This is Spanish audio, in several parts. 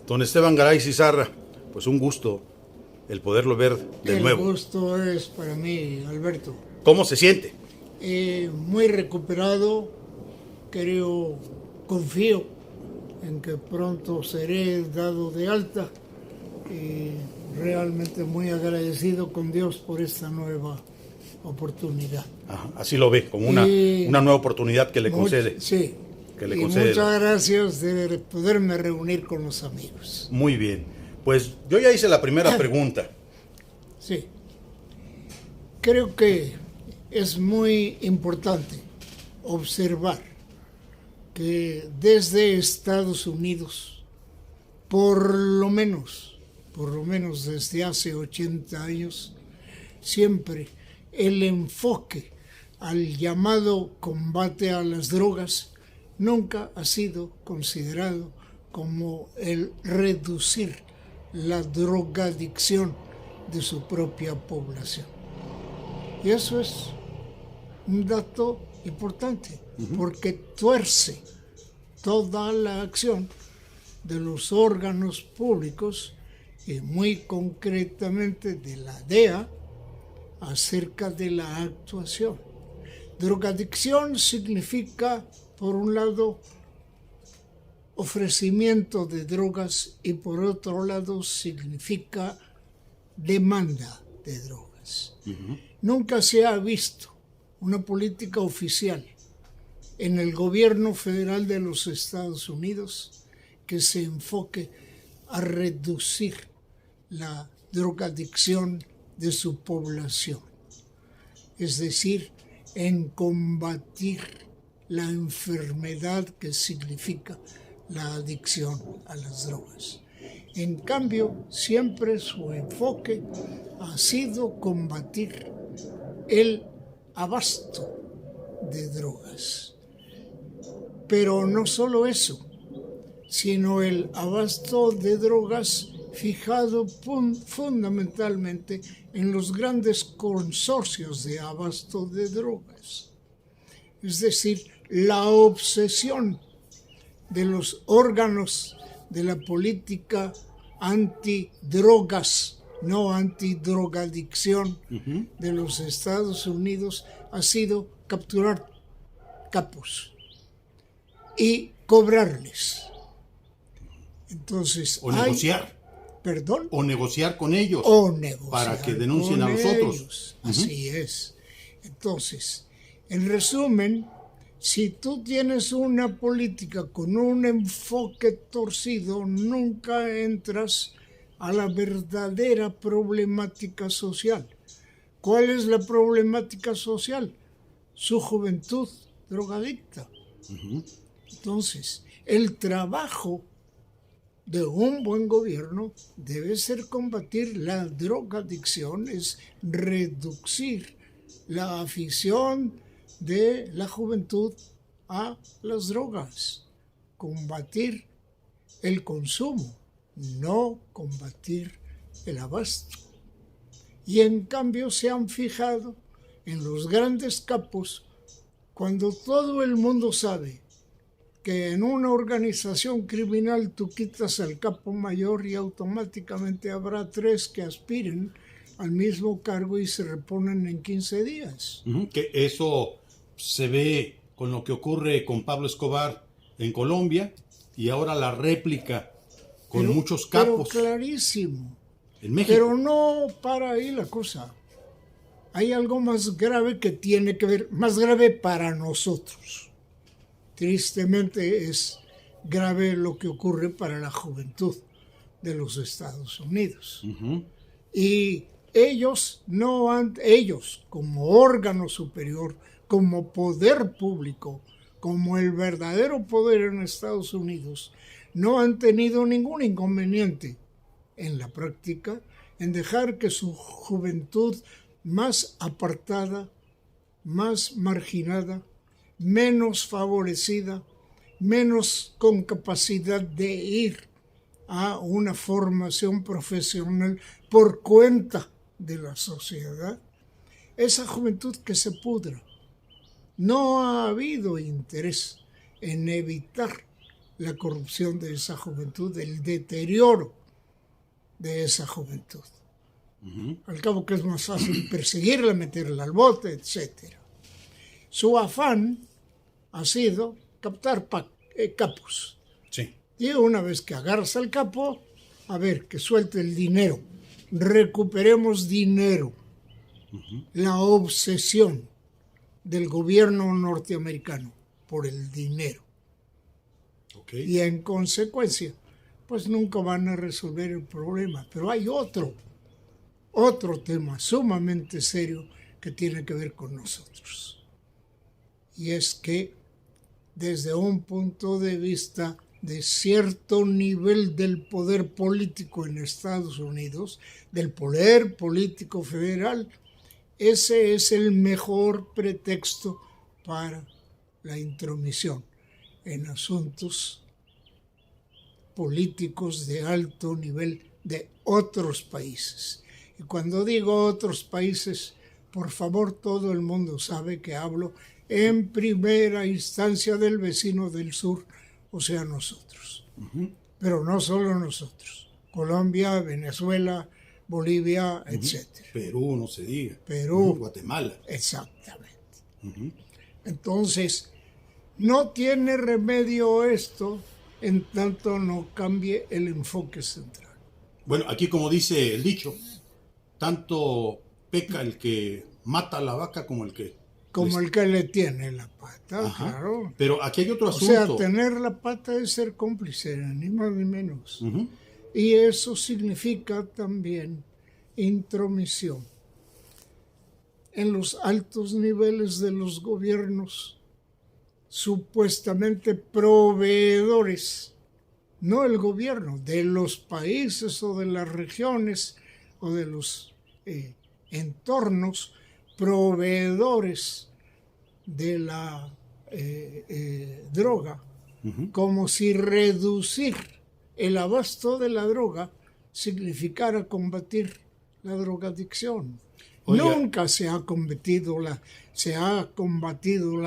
Don Esteban Garay Cizarra, pues un gusto el poderlo ver de nuevo. El gusto es para mí, Alberto. ¿Cómo se siente? Muy recuperado, confío en que pronto seré dado de alta y realmente muy agradecido con Dios por esta nueva oportunidad. Ajá, así lo ve, como una nueva oportunidad que le concede. Sí, que le y concede. Muchas gracias de poderme reunir con los amigos. Muy bien, pues yo ya hice la primera pregunta. Sí, creo que es muy importante observar que desde Estados Unidos, por lo menos desde hace 80 años, siempre el enfoque al llamado combate a las drogas nunca ha sido considerado como el reducir la drogadicción de su propia población. Y eso es un dato importante, porque tuerce toda la acción de los órganos públicos y muy concretamente de la DEA acerca de la actuación. Drogadicción significa, por un lado, ofrecimiento de drogas y por otro lado significa demanda de drogas. Nunca se ha visto una política oficial en el gobierno federal de los Estados Unidos que se enfoque a reducir la drogadicción de su población, es decir, en combatir la enfermedad que significa la adicción a las drogas. En cambio, siempre su enfoque ha sido combatir el abasto de drogas. Pero no solo eso, sino el abasto de drogas fijado fundamentalmente en los grandes consorcios de abasto de drogas. Es decir, la obsesión de los órganos de la política antidrogas, no antidrogadicción de los Estados Unidos ha sido capturar capos y cobrarles. Entonces, o negociar. ¿Perdón? O negociar con ellos. O negociar para que denuncien a los otros. Ellos. Así es. Entonces, en resumen, si tú tienes una política con un enfoque torcido, nunca entras a la verdadera problemática social. ¿Cuál es la problemática social? Su juventud drogadicta. Entonces, el trabajo de un buen gobierno debe ser combatir la drogadicción, es reducir la afición de la juventud a las drogas, combatir el consumo, no combatir el abasto. Y en cambio se han fijado en los grandes capos cuando todo el mundo sabe que en una organización criminal tú quitas al capo mayor y automáticamente habrá 3 que aspiren al mismo cargo y se reponen en 15 días. Que eso se ve con lo que ocurre con Pablo Escobar en Colombia y ahora la réplica con muchos capos. Pero clarísimo. En México. Pero no para ahí la cosa. Hay algo más grave que tiene que ver, más grave para nosotros. Tristemente es grave lo que ocurre para la juventud de los Estados Unidos. Y ellos como órgano superior, como poder público, como el verdadero poder en Estados Unidos, no han tenido ningún inconveniente en la práctica en dejar que su juventud más apartada, más marginada, menos favorecida, menos con capacidad de ir a una formación profesional por cuenta de la sociedad, esa juventud que se pudra. No ha habido interés en evitar la corrupción de esa juventud, el deterioro de esa juventud. Al cabo que es más fácil perseguirla, meterla al bote, etc. Su afán ha sido captar capos. Sí. Y una vez que agarras al capo, a ver, que suelte el dinero. Recuperemos dinero. La obsesión del gobierno norteamericano por el dinero. Okay. Y en consecuencia, pues nunca van a resolver el problema. Pero hay otro tema sumamente serio que tiene que ver con nosotros. Y es que desde un punto de vista de cierto nivel del poder político en Estados Unidos, del poder político federal, ese es el mejor pretexto para la intromisión en asuntos políticos de alto nivel de otros países. Y cuando digo otros países, por favor, todo el mundo sabe que hablo en primera instancia del vecino del sur, o sea, nosotros. Pero no solo nosotros. Colombia, Venezuela, Bolivia, etc. Perú, no se diga. Perú. Guatemala. Exactamente. Entonces, no tiene remedio esto en tanto no cambie el enfoque central. Bueno, aquí como dice el dicho, tanto peca el que mata a la vaca como el que... El que le tiene la pata, Ajá. claro. Pero aquí hay otro O asunto. sea, tener la pata es ser cómplice, ni más ni menos. Y eso significa también intromisión en los altos niveles de los gobiernos supuestamente proveedores, no el gobierno, de los países o de las regiones o de los entornos proveedores de la droga, como si reducir el abasto de la droga significara combatir la drogadicción. Oiga. Nunca se ha combatido la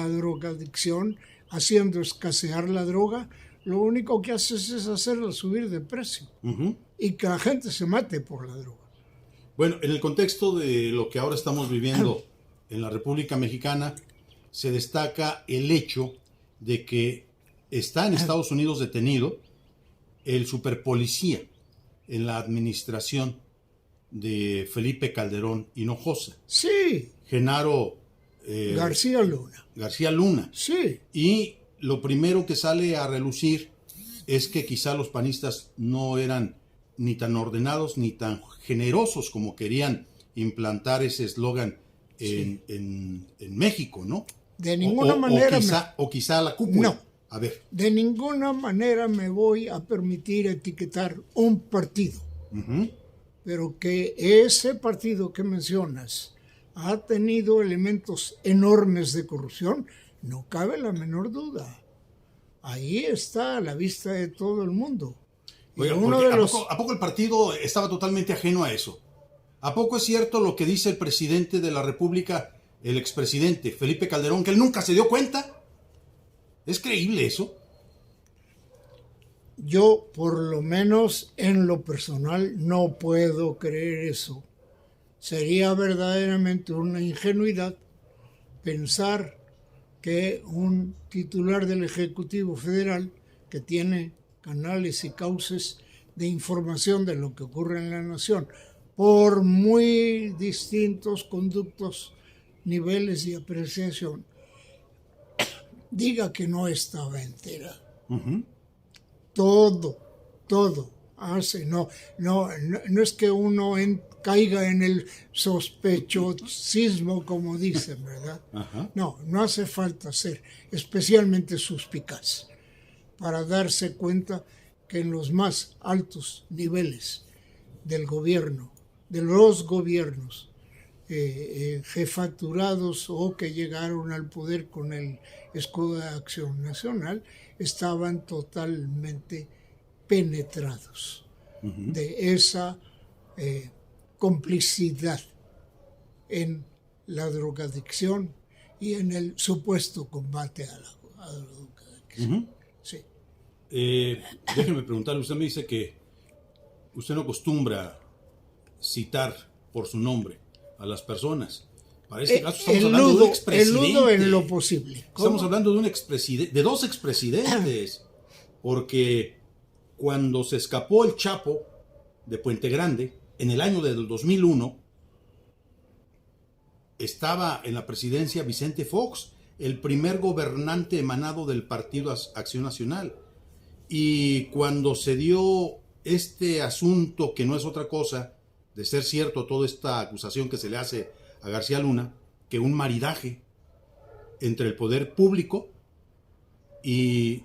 drogadicción haciendo escasear la droga. Lo único que haces es hacerla subir de precio y que la gente se mate por la droga. Bueno, en el contexto de lo que ahora estamos viviendo en la República Mexicana, se destaca el hecho de que está en Estados Unidos detenido el superpolicía en la administración de Felipe Calderón Hinojosa. Sí. Genaro García Luna. García Luna. Sí. Y lo primero que sale a relucir es que quizá los panistas no eran ni tan ordenados ni tan generosos como querían implantar ese eslogan en México, ¿no? De ninguna manera. O quizá la cúpula. No. A ver. De ninguna manera me voy a permitir etiquetar un partido. Pero que ese partido que mencionas ha tenido elementos enormes de corrupción, no cabe la menor duda. Ahí está a la vista de todo el mundo. Oiga, ¿a poco el partido estaba totalmente ajeno a eso? ¿A poco es cierto lo que dice el presidente de la República, el expresidente Felipe Calderón, que él nunca se dio cuenta? ¿Es creíble eso? Yo, por lo menos en lo personal, no puedo creer eso. Sería verdaderamente una ingenuidad pensar que un titular del Ejecutivo Federal, que tiene canales y cauces de información de lo que ocurre en la nación, por muy distintos conductos, niveles de apreciación, diga que no estaba enterado. Todo hace, no es que uno caiga en el sospechosismo, como dicen, ¿verdad? No hace falta ser especialmente suspicaz para darse cuenta que en los más altos niveles del gobierno, de los gobiernos jefaturados o que llegaron al poder con el escudo de acción nacional, estaban totalmente penetrados de esa complicidad en la drogadicción y en el supuesto combate a la drogadicción. Sí. Déjeme preguntarle, usted me dice que usted no acostumbra citar por su nombre a las personas. Para este caso estamos hablando de un expresidente. Eludo en lo posible. ¿Cómo? Estamos hablando de un expresidente, de dos expresidentes, porque cuando se escapó el Chapo de Puente Grande, en el año del 2001, estaba en la presidencia Vicente Fox, el primer gobernante emanado del Partido Acción Nacional. Y cuando se dio este asunto, que no es otra cosa, de ser cierto toda esta acusación que se le hace a García Luna, que un maridaje entre el poder público y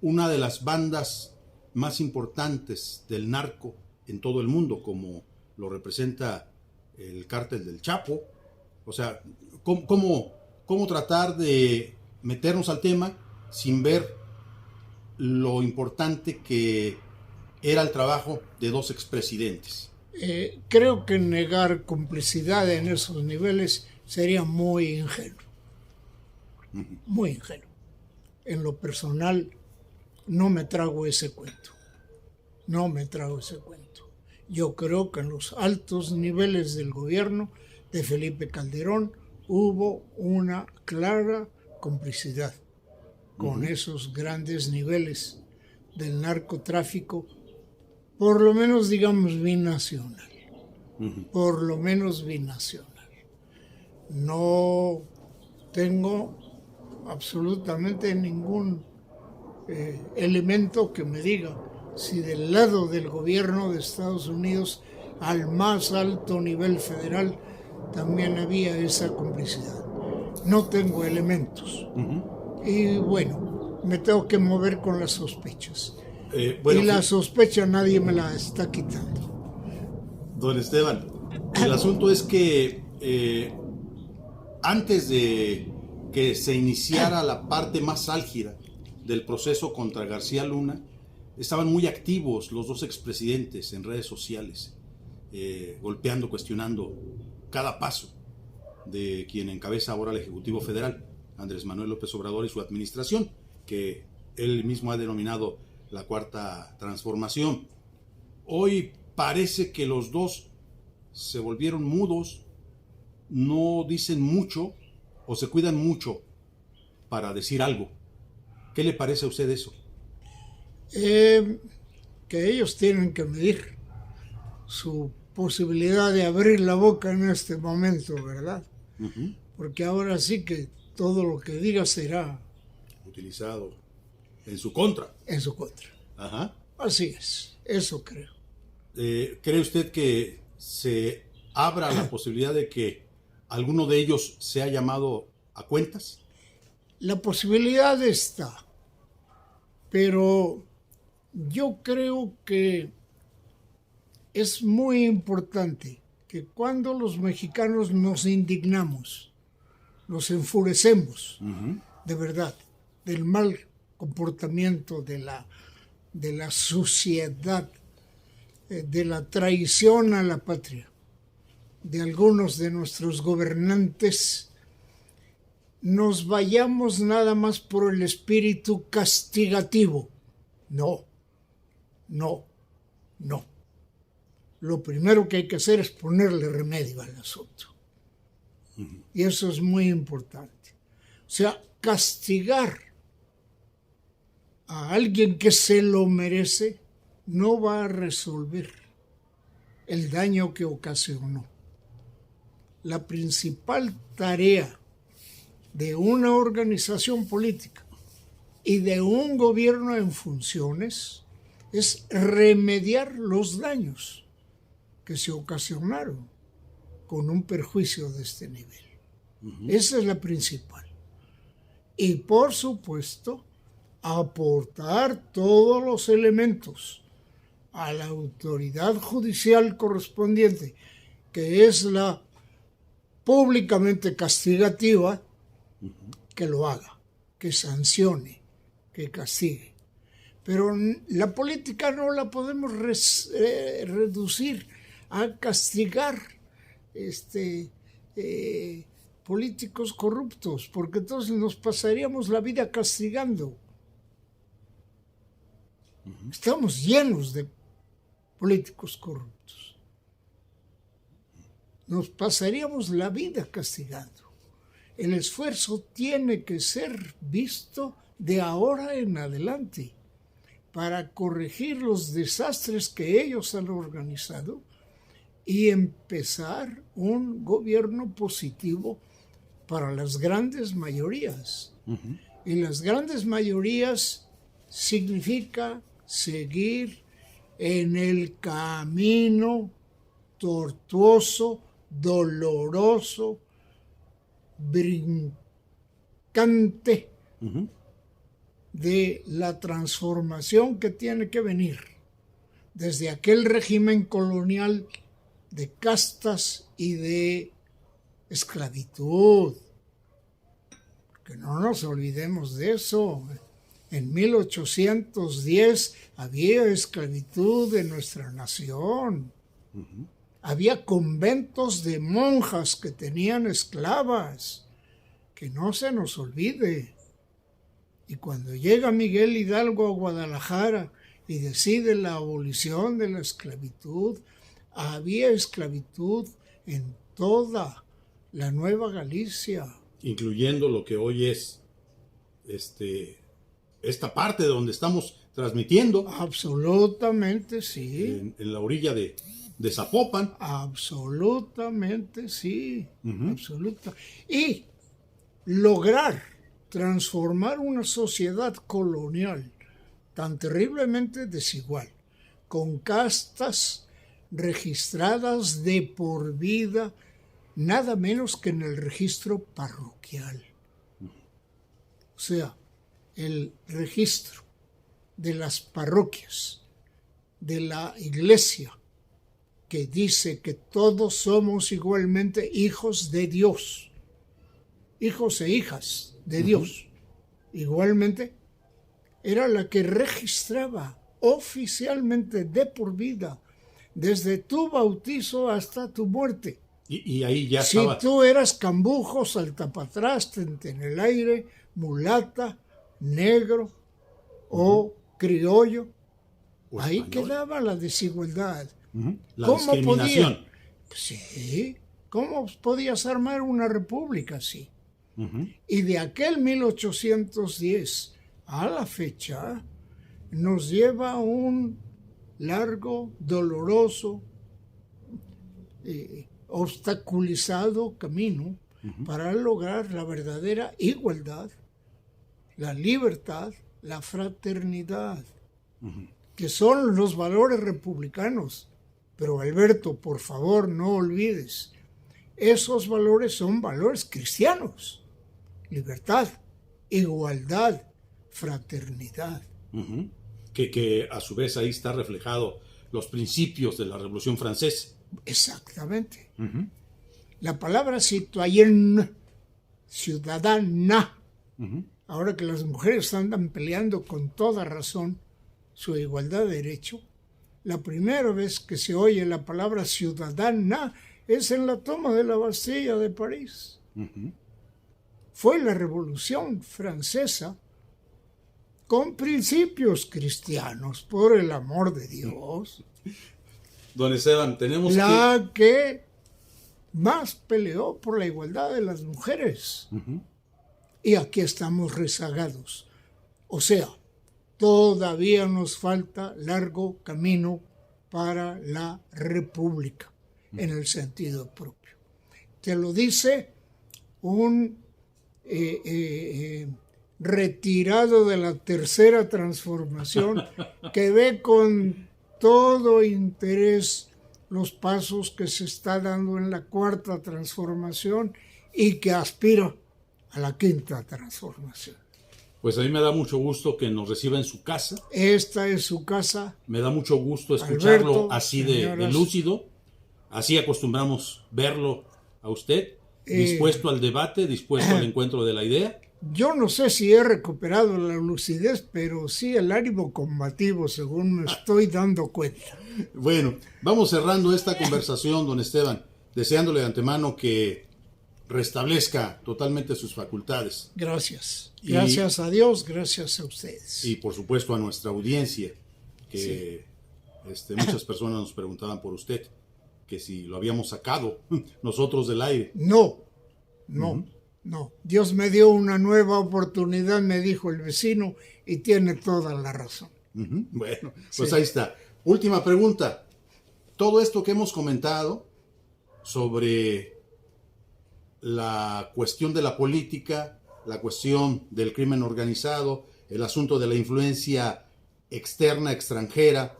una de las bandas más importantes del narco en todo el mundo, como lo representa el cártel del Chapo. O sea, ¿cómo tratar de meternos al tema sin ver lo importante que era el trabajo de dos expresidentes? Creo que negar complicidad en esos niveles sería muy ingenuo. Muy ingenuo. En lo personal, no me trago ese cuento. No me trago ese cuento. Yo creo que en los altos niveles del gobierno de Felipe Calderón hubo una clara complicidad con esos grandes niveles del narcotráfico, por lo menos digamos binacional. Por lo menos binacional. No tengo absolutamente ningún elemento que me diga si del lado del gobierno de Estados Unidos al más alto nivel federal también había esa complicidad. No tengo elementos. Y bueno, me tengo que mover con las sospechas. Y la sospecha nadie me la está quitando. Don Esteban, el asunto es que antes de que se iniciara la parte más álgida del proceso contra García Luna, estaban muy activos los dos expresidentes en redes sociales, golpeando, cuestionando cada paso de quien encabeza ahora el Ejecutivo Federal, Andrés Manuel López Obrador, y su administración, que él mismo ha denominado la Cuarta Transformación. Hoy parece que los dos se volvieron mudos, no dicen mucho o se cuidan mucho para decir algo. ¿Qué le parece a usted eso? Que ellos tienen que medir su posibilidad de abrir la boca en este momento, ¿verdad? Porque ahora sí que todo lo que diga será utilizado en su contra. En su contra. Ajá. Así es, eso creo. ¿Cree usted que se abra la posibilidad de que alguno de ellos sea llamado a cuentas? La posibilidad está, pero yo creo que es muy importante que cuando los mexicanos nos indignamos, nos enfurecemos, de verdad, del mal comportamiento de la suciedad, de la traición a la patria, de algunos de nuestros gobernantes, nos vayamos nada más por el espíritu castigativo. No. Lo primero que hay que hacer es ponerle remedio al asunto. Y eso es muy importante. O sea, castigar a alguien que se lo merece no va a resolver el daño que ocasionó. La principal tarea de una organización política y de un gobierno en funciones es remediar los daños que se ocasionaron con un perjuicio de este nivel. Esa es la principal. Y por supuesto, aportar todos los elementos a la autoridad judicial correspondiente, que es la públicamente castigativa, que lo haga, que sancione, que castigue. Pero la política no la podemos reducir a castigar políticos corruptos, porque entonces nos pasaríamos la vida castigando. Estamos llenos de políticos corruptos. Nos pasaríamos la vida castigando. El esfuerzo tiene que ser visto de ahora en adelante para corregir los desastres que ellos han organizado y empezar un gobierno positivo para las grandes mayorías. Y las grandes mayorías significa seguir en el camino tortuoso, doloroso, brincante de la transformación que tiene que venir desde aquel régimen colonial de castas y de esclavitud. Que no nos olvidemos de eso. En 1810 había esclavitud en nuestra nación. Había conventos de monjas que tenían esclavas. Que no se nos olvide. Y cuando llega Miguel Hidalgo a Guadalajara y decide la abolición de la esclavitud, había esclavitud en toda la Nueva Galicia. Incluyendo lo que hoy es esta parte donde estamos transmitiendo. Absolutamente sí. En la orilla de Zapopan. Absolutamente sí. Absoluta. Y lograr transformar una sociedad colonial tan terriblemente desigual, con castas registradas de por vida, nada menos que en el registro parroquial. O sea, el registro de las parroquias, de la iglesia, que dice que todos somos igualmente hijos de Dios, hijos e hijas de Dios. Igualmente, era la que registraba oficialmente de por vida, desde tu bautizo hasta tu muerte. Y ahí ya si estaba. Tú eras cambujo, saltapatrás, tente en el aire, mulata, negro o criollo, O ahí español. quedaba la desigualdad. La discriminación. Sí, ¿cómo podías armar una república así? Y de aquel 1810 a la fecha nos lleva un largo, doloroso, obstaculizado camino para lograr la verdadera igualdad, la libertad, la fraternidad, que son los valores republicanos. Pero Alberto, por favor, no olvides, esos valores son valores cristianos. Libertad, igualdad, fraternidad. Que a su vez ahí está reflejado los principios de la Revolución Francesa. Exactamente. La palabra citoyenne, ciudadana, ahora que las mujeres andan peleando con toda razón su igualdad de derecho, la primera vez que se oye la palabra ciudadana es en la toma de la Bastilla de París. Fue la Revolución Francesa con principios cristianos, por el amor de Dios. Don Esteban, tenemos la que más peleó por la igualdad de las mujeres. Y aquí estamos rezagados. O sea, todavía nos falta largo camino para la república, en el sentido propio. Te lo dice un retirado de la tercera transformación que ve con todo interés los pasos que se está dando en la cuarta transformación y que aspira a la quinta transformación. Pues a mí me da mucho gusto que nos reciba en su casa. Esta es su casa. Me da mucho gusto escucharlo Alberto, así de lúcido. Así acostumbramos verlo a usted, dispuesto al debate, dispuesto al encuentro de la idea. Yo no sé si he recuperado la lucidez, pero sí el ánimo combativo, según me estoy dando cuenta. Bueno, vamos cerrando esta conversación, don Esteban, deseándole de antemano que restablezca totalmente sus facultades. Gracias. Gracias a Dios, gracias a ustedes. Y por supuesto a nuestra audiencia. que muchas personas nos preguntaban por usted, que si lo habíamos sacado nosotros del aire. No. Ujú. No. Dios me dio una nueva oportunidad, me dijo el vecino, y tiene toda la razón. Ujú. Bueno, pues Sí. ahí está. Última pregunta. Todo esto que hemos comentado sobre la cuestión de la política, la cuestión del crimen organizado, el asunto de la influencia externa, extranjera,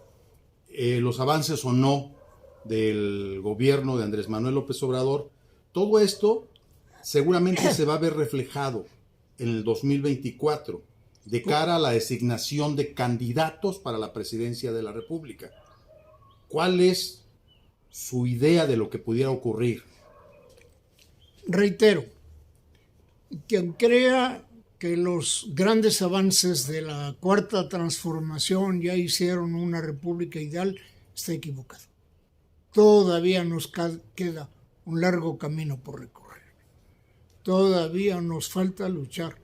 los avances o no del gobierno de Andrés Manuel López Obrador, todo esto seguramente se va a ver reflejado en el 2024 de cara a la designación de candidatos para la presidencia de la República. ¿Cuál es su idea de lo que pudiera ocurrir? Reitero, quien crea que los grandes avances de la Cuarta Transformación ya hicieron una república ideal, está equivocado. Todavía nos queda un largo camino por recorrer. Todavía nos falta luchar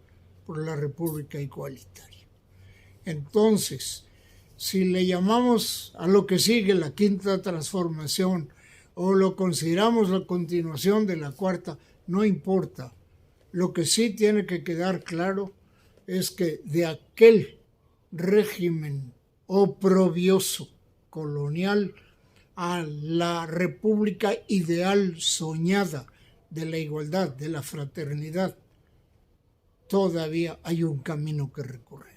por la república igualitaria. Entonces, si le llamamos a lo que sigue la Quinta Transformación o lo consideramos la continuación de la Cuarta, no importa. Lo que sí tiene que quedar claro es que de aquel régimen oprobioso colonial a la república ideal soñada de la igualdad, de la fraternidad, todavía hay un camino que recorrer.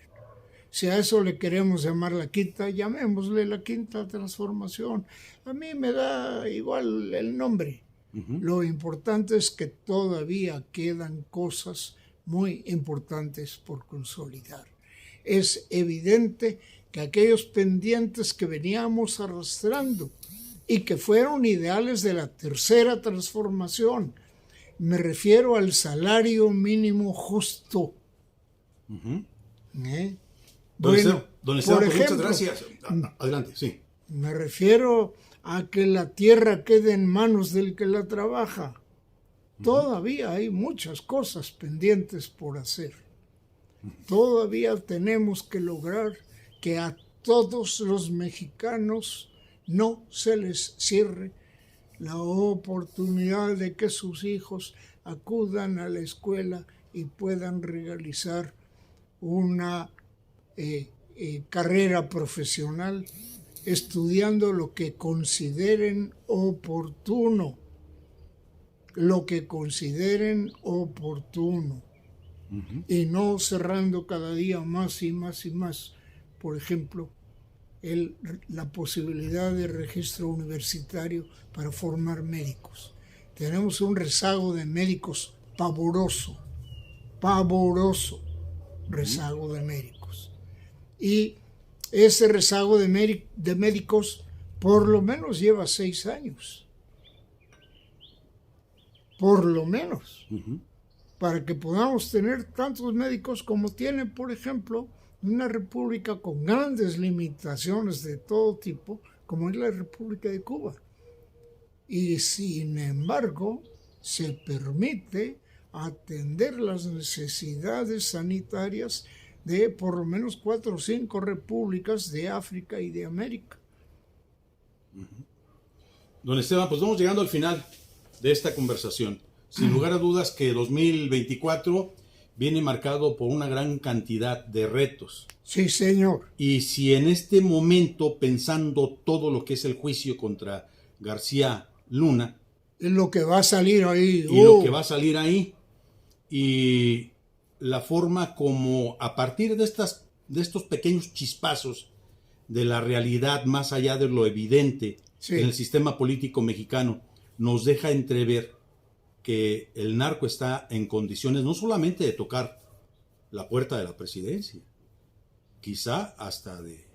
Si a eso le queremos llamar la quinta, llamémosle la Quinta Transformación. A mí me da igual el nombre. Uh-huh. Lo importante es que todavía quedan cosas muy importantes por consolidar. Es evidente que aquellos pendientes que veníamos arrastrando y que fueron ideales de la Tercera Transformación, me refiero al salario mínimo justo. Uh-huh. Bueno, don Esteban, por ejemplo, muchas gracias. Adelante, sí. Me refiero a que la tierra quede en manos del que la trabaja. Todavía hay muchas cosas pendientes por hacer. Todavía tenemos que lograr que a todos los mexicanos no se les cierre la oportunidad de que sus hijos acudan a la escuela y puedan realizar una carrera profesional estudiando lo que consideren oportuno. Lo que consideren oportuno. Uh-huh. Y no cerrando cada día más y más y más. Por ejemplo, la posibilidad de registro universitario para formar médicos. Tenemos un rezago de médicos pavoroso rezago de médicos. Y ese rezago de médicos por lo menos lleva 6 años. Por lo menos. Uh-huh. Para que podamos tener tantos médicos como tiene, por ejemplo, una república con grandes limitaciones de todo tipo, como es la República de Cuba. Y sin embargo, se permite atender las necesidades sanitarias de por lo menos 4 o 5 repúblicas de África y de América. Don Esteban, pues vamos llegando al final de esta conversación. Sin lugar a dudas que 2024 viene marcado por una gran cantidad de retos. Sí, señor. Y si en este momento, pensando todo lo que es el juicio contra García Luna, Es lo que va a salir ahí. y lo que va a salir ahí, y la forma como a partir de estos pequeños chispazos de la realidad más allá de lo evidente Sí. en el sistema político mexicano, nos deja entrever que el narco está en condiciones no solamente de tocar la puerta de la presidencia, quizá hasta de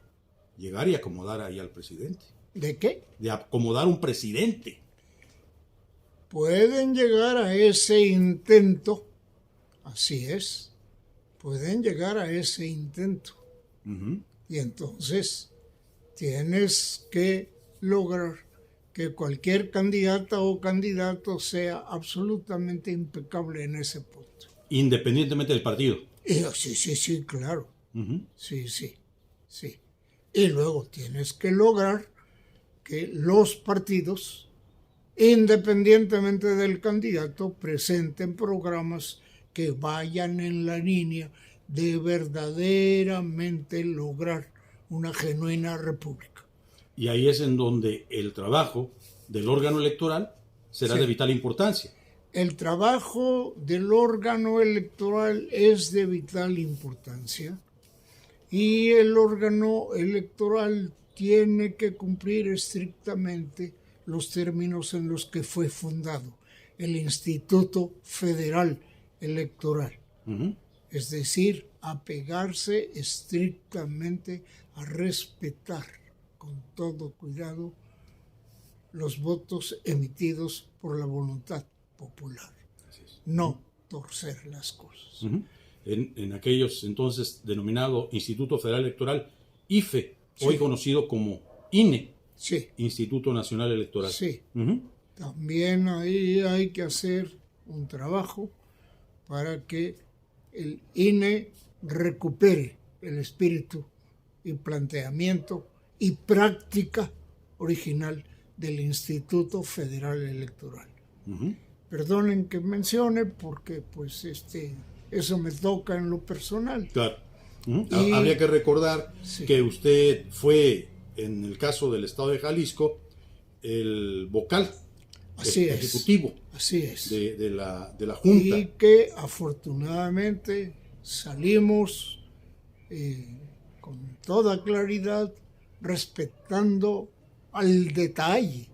llegar y acomodar ahí al presidente, ¿De qué? de acomodar un presidente. Pueden llegar a ese intento, así es, pueden llegar a ese intento. Uh-huh. Y entonces tienes que lograr que cualquier candidata o candidato sea absolutamente impecable en ese punto. Independientemente del partido. Sí, claro. Uh-huh. Sí. Y luego tienes que lograr que los partidos, independientemente del candidato, presenten programas que vayan en la línea de verdaderamente lograr una genuina república. Y ahí es en donde el trabajo del órgano electoral será de vital importancia. El trabajo del órgano electoral es de vital importancia y el órgano electoral tiene que cumplir estrictamente los términos en los que fue fundado el Instituto Federal Electoral. Es decir, apegarse estrictamente a respetar con todo cuidado los votos emitidos por la voluntad popular. No torcer las cosas. En aquellos entonces denominado Instituto Federal Electoral, IFE, hoy conocido como INE, Instituto Nacional Electoral. Sí. También ahí hay que hacer un trabajo para que el INE recupere el espíritu y planteamiento y práctica original del Instituto Federal Electoral. Perdonen que mencione porque pues eso me toca en lo personal. Claro. Habría que recordar que usted fue, en el caso del estado de Jalisco, el vocal ejecutivo de la Junta. Y que afortunadamente salimos con toda claridad, respetando al detalle,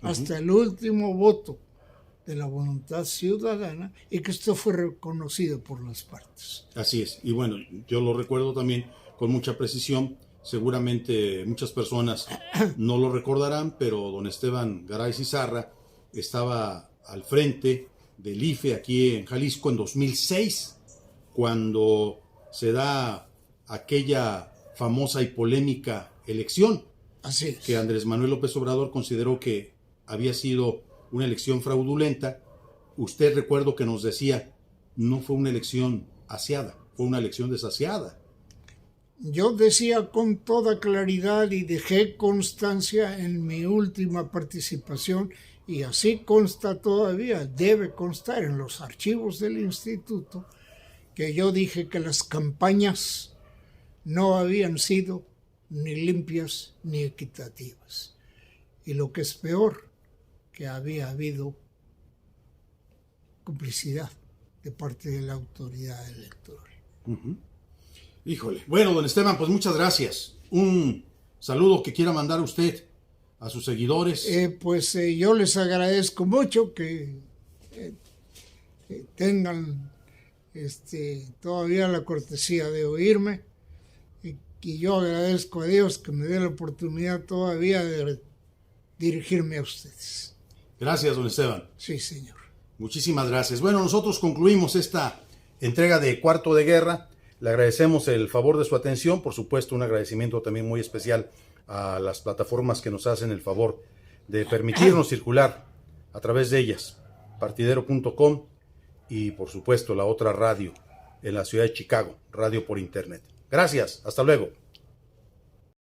hasta el último voto de la voluntad ciudadana, y que esto fue reconocido por las partes. Así es, y bueno, yo lo recuerdo también con mucha precisión. Seguramente muchas personas no lo recordarán, pero don Esteban Garay Cizarra estaba al frente del IFE aquí en Jalisco en 2006, cuando se da aquella famosa y polémica elección. Así es. Que Andrés Manuel López Obrador consideró que había sido una elección fraudulenta. Usted, recuerdo que nos decía, no fue una elección aseada, fue una elección desasiada. Yo decía con toda claridad y dejé constancia en mi última participación, y así consta todavía, debe constar en los archivos del instituto, que yo dije que las campañas no habían sido ni limpias ni equitativas. Y lo que es peor, que había habido complicidad de parte de la autoridad electoral. Híjole. Bueno, don Esteban, pues muchas gracias. Un saludo que quiera mandar usted a sus seguidores. Yo les agradezco mucho que tengan todavía la cortesía de oírme, y yo agradezco a Dios que me dé la oportunidad todavía de dirigirme a ustedes. Gracias, don Esteban. Sí, señor. Muchísimas gracias. Bueno, nosotros concluimos esta entrega de Cuarto de Guerra. Le agradecemos el favor de su atención. Por supuesto, un agradecimiento también muy especial a las plataformas que nos hacen el favor de permitirnos circular a través de ellas. Partidero.com y, por supuesto, la otra radio en la ciudad de Chicago, Radio por Internet. Gracias. Hasta luego.